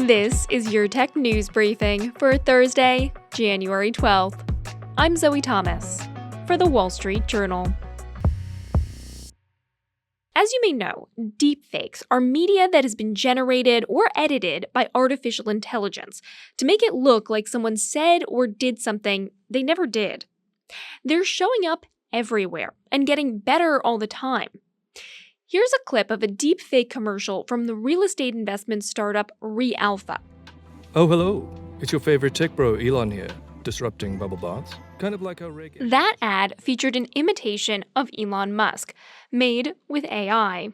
This is your tech news briefing for Thursday, January 12th. I'm Zoe Thomas for the Wall Street Journal. As you may know, deepfakes are media that has been generated or edited by artificial intelligence to make it look like someone said or did something they never did. They're showing up everywhere and getting better all the time. Here's a clip of a deepfake commercial from the real estate investment startup Re-Alpha. Oh, hello. It's your favorite tech bro, Elon here, disrupting bubble bots. Kind of like how Reagan... That ad featured an imitation of Elon Musk, made with AI.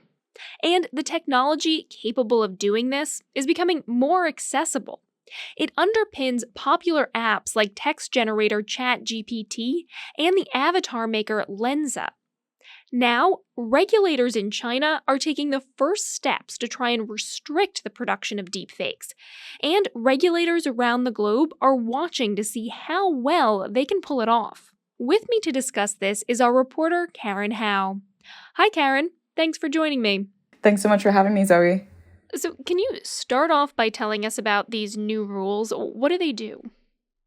And the technology capable of doing this is becoming more accessible. It underpins popular apps like text generator ChatGPT and the avatar maker Lensa. Now, regulators in China are taking the first steps to try and restrict the production of deepfakes. And regulators around the globe are watching to see how well they can pull it off. With me to discuss this is our reporter, Karen Hao. Hi, Karen. Thanks for joining me. Thanks so much for having me, Zoe. So, can you start off by telling us about these new rules? What do they do?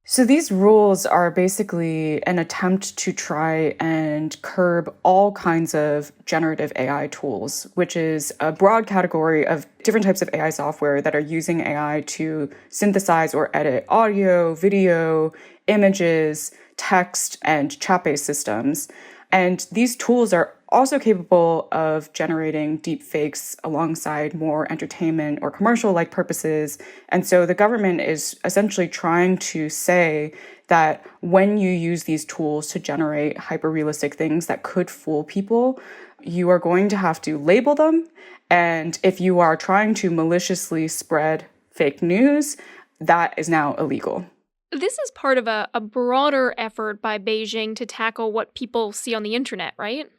So these rules are basically an attempt to try and curb all kinds of generative AI tools, which is a broad category of different types of AI software that are using AI to synthesize or edit audio, video, images, text, and chat-based systems. And these tools are also capable of generating deepfakes alongside more entertainment or commercial-like purposes. And so the government is essentially trying to say that when you use these tools to generate hyper-realistic things that could fool people, you are going to have to label them. And if you are trying to maliciously spread fake news, that is now illegal. This is part of a broader effort by Beijing to tackle what people see on the internet, right?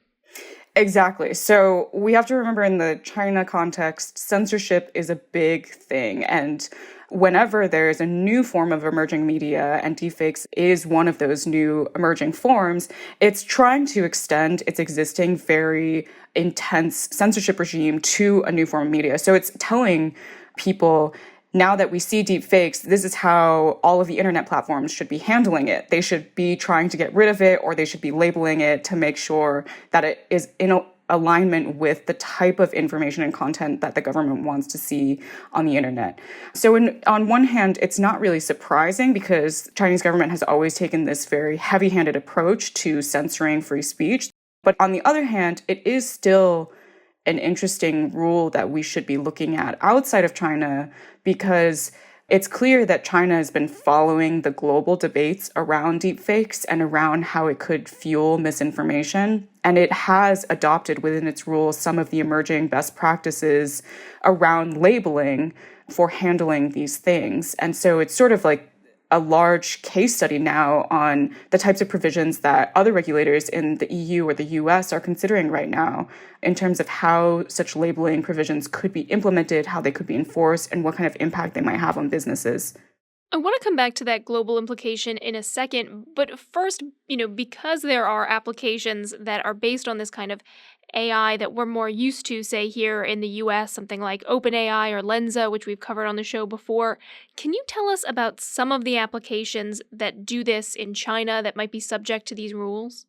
Exactly. So we have to remember in the China context, censorship is a big thing. And whenever there's a new form of emerging media, and deepfakes is one of those new emerging forms, it's trying to extend its existing very intense censorship regime to a new form of media. So it's telling people, now that we see deepfakes, this is how all of the internet platforms should be handling it. They should be trying to get rid of it, or they should be labeling it to make sure that it is in alignment with the type of information and content that the government wants to see on the internet. So on one hand, it's not really surprising because the Chinese government has always taken this very heavy-handed approach to censoring free speech. But on the other hand, it is still an interesting rule that we should be looking at outside of China, because it's clear that China has been following the global debates around deepfakes and around how it could fuel misinformation. And it has adopted within its rules some of the emerging best practices around labeling for handling these things. And so it's sort of like a large case study now on the types of provisions that other regulators in the EU or the US are considering right now in terms of how such labeling provisions could be implemented, how they could be enforced, and what kind of impact they might have on businesses. I want to come back to that global implication in a second, but first, because there are applications that are based on this kind of AI that we're more used to, say, here in the US, something like OpenAI or Lensa, which we've covered on the show before. Can you tell us about some of the applications that do this in China that might be subject to these rules?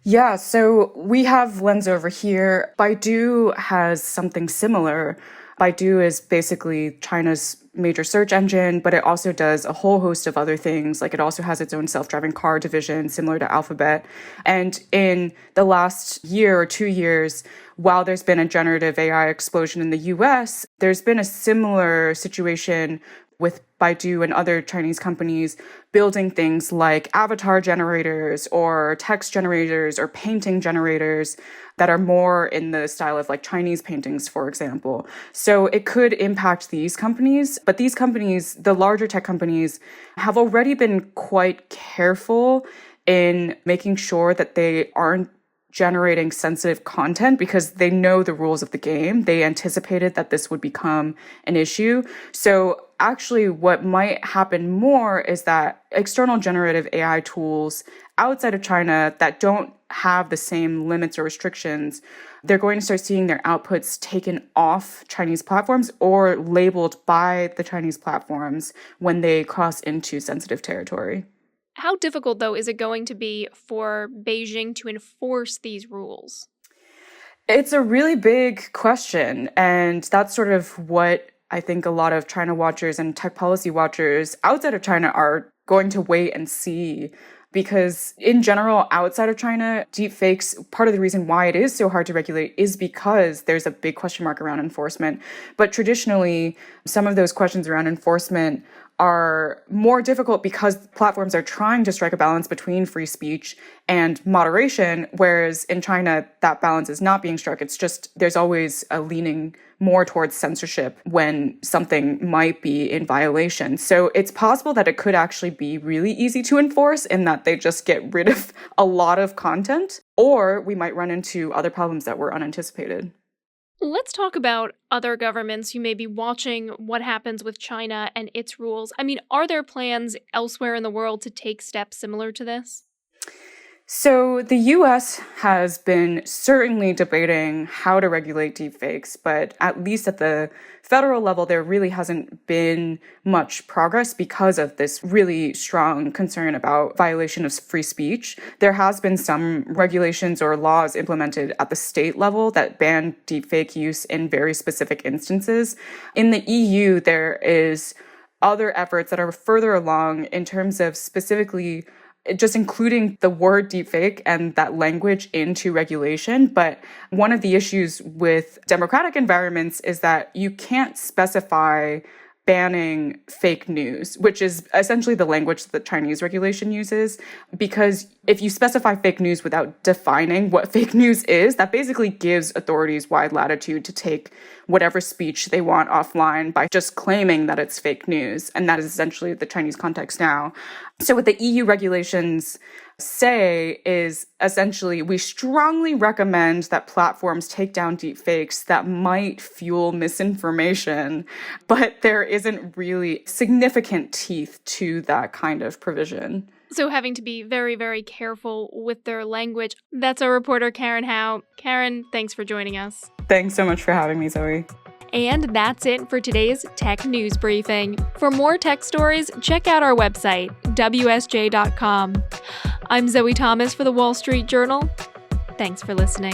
Yeah, so we have Lensa over here. Baidu has something similar. Baidu is basically China's major search engine, but it also does a whole host of other things. Like it also has its own self-driving car division, similar to Alphabet. And in the last year or 2 years, while there's been a generative AI explosion in the US, there's been a similar situation with Baidu and other Chinese companies building things like avatar generators or text generators or painting generators that are more in the style of like Chinese paintings, for example. So it could impact these companies, but these companies, the larger tech companies, have already been quite careful in making sure that they aren't generating sensitive content because they know the rules of the game. They anticipated that this would become an issue. So actually what might happen more is that external generative AI tools outside of China that don't have the same limits or restrictions, they're going to start seeing their outputs taken off Chinese platforms or labeled by the Chinese platforms when they cross into sensitive territory. How difficult, though, is it going to be for Beijing to enforce these rules? It's a really big question, and that's sort of what I think a lot of China watchers and tech policy watchers outside of China are going to wait and see. Because in general, outside of China, deepfakes, part of the reason why it is so hard to regulate is because there's a big question mark around enforcement. But traditionally, some of those questions around enforcement are more difficult because platforms are trying to strike a balance between free speech and moderation, whereas in China, that balance is not being struck. It's just there's always a leaning more towards censorship when something might be in violation. So it's possible that it could actually be really easy to enforce in that they just get rid of a lot of content, or we might run into other problems that were unanticipated. Let's talk about other governments who may be watching what happens with China and its rules. I mean, are there plans elsewhere in the world to take steps similar to this? So the US has been certainly debating how to regulate deepfakes, but at least at the federal level, there really hasn't been much progress because of this really strong concern about violation of free speech. There has been some regulations or laws implemented at the state level that ban deepfake use in very specific instances. In the EU, there is other efforts that are further along in terms of specifically just including the word deepfake and that language into regulation. But one of the issues with democratic environments is that you can't specify banning fake news, which is essentially the language that Chinese regulation uses. Because if you specify fake news without defining what fake news is, that basically gives authorities wide latitude to take whatever speech they want offline by just claiming that it's fake news. And that is essentially the Chinese context now. So what the EU regulations say is essentially we strongly recommend that platforms take down deepfakes that might fuel misinformation, but there isn't really significant teeth to that kind of provision. So having to be very, very careful with their language. That's our reporter, Karen Hao. Karen, thanks for joining us. Thanks so much for having me, Zoe. And that's it for today's Tech News Briefing. For more tech stories, check out our website, WSJ.com. I'm Zoe Thomas for the Wall Street Journal. Thanks for listening.